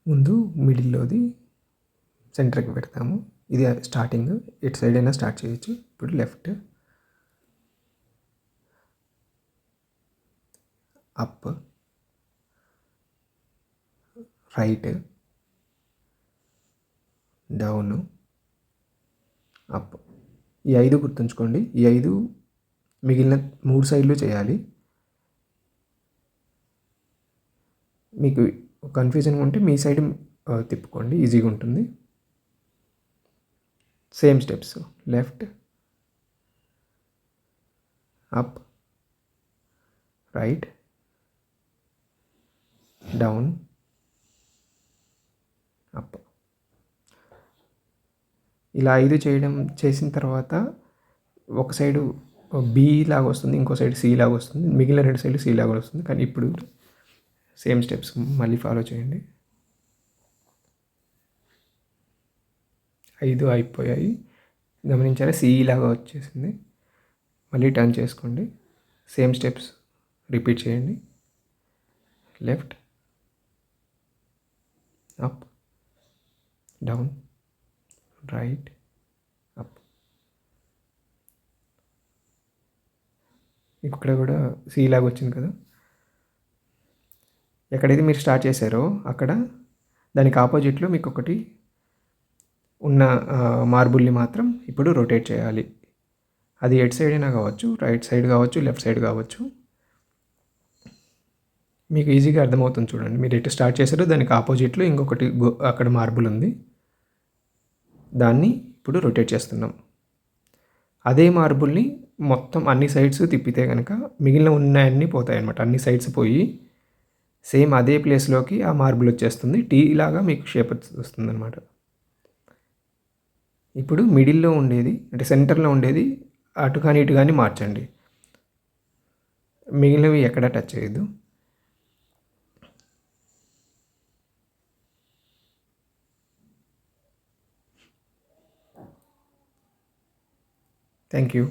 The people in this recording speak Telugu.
ముందు మిడిల్లోది సెంటర్కి పెడతాము. ఇది స్టార్టింగ్, ఎటు సైడ్ అయినా స్టార్ట్ చేయొచ్చు. ఇప్పుడు left, up, right, down, up. ఈ 5 గుర్తుంచుకోండి. ఈ 5 మిగిలిన 3 సైడ్లు చేయాలి. మీకు కన్ఫ్యూజన్గా ఉంటే మీ సైడ్ తిప్పుకోండి, ఈజీగా ఉంటుంది. Same steps, left, up, right, down, up. ఇలా 5 చేసిన తర్వాత ఒక సైడు బి లాగా వస్తుంది, ఇంకో సైడ్ సి లాగా వస్తుంది, మిగిలిన 2 సైడ్లు సి లాగా వస్తుంది. కానీ ఇప్పుడు సేమ్ స్టెప్స్ మళ్ళీ ఫాలో చేయండి. 5 అయిపోయాయి, గమనించారా? సి లాగా వచ్చేసింది. మళ్ళీ టర్న్ చేసుకోండి, సేమ్ స్టెప్స్ రిపీట్ చేయండి. Left, up, down, right, up. ఇక్కడ కూడా సి లాగా వచ్చింది కదా. ఎక్కడైతే మీరు స్టార్ట్ చేశారో అక్కడ దానికి ఆపోజిట్లో మీకు ఒకటి ఉన్న మార్బుల్ని మాత్రం ఇప్పుడు రొటేట్ చేయాలి. అది ఎటు సైడ్ అయినా కావచ్చు, రైట్ సైడ్ కావచ్చు, లెఫ్ట్ సైడ్ కావచ్చు. మీకు ఈజీగా అర్థమవుతుంది చూడండి. మీరు ఎటు స్టార్ట్ చేశారో దానికి ఆపోజిట్లో ఇంకొకటి అక్కడ మార్బుల్ ఉంది, దాన్ని ఇప్పుడు రొటేట్ చేస్తున్నాం. అదే మార్బుల్ని మొత్తం అన్ని సైడ్స్ తిప్పితే కనుక మిగిలిన ఉన్నాయన్నీ పోతాయి అన్నమాట. అన్ని సైడ్స్ పోయి సేమ్ అదే ప్లేస్లోకి ఆ మార్బుల్ వచ్చేస్తుంది. టీ లాగా మీకు షేప్ వస్తుంది అనమాట. ఇప్పుడు మిడిల్లో ఉండేది, అంటే సెంటర్లో ఉండేది అటు కానీ ఇటు కానీ మార్చండి. మిగిలినవి ఎక్కడ టచ్ చేయొద్దు. Thank you.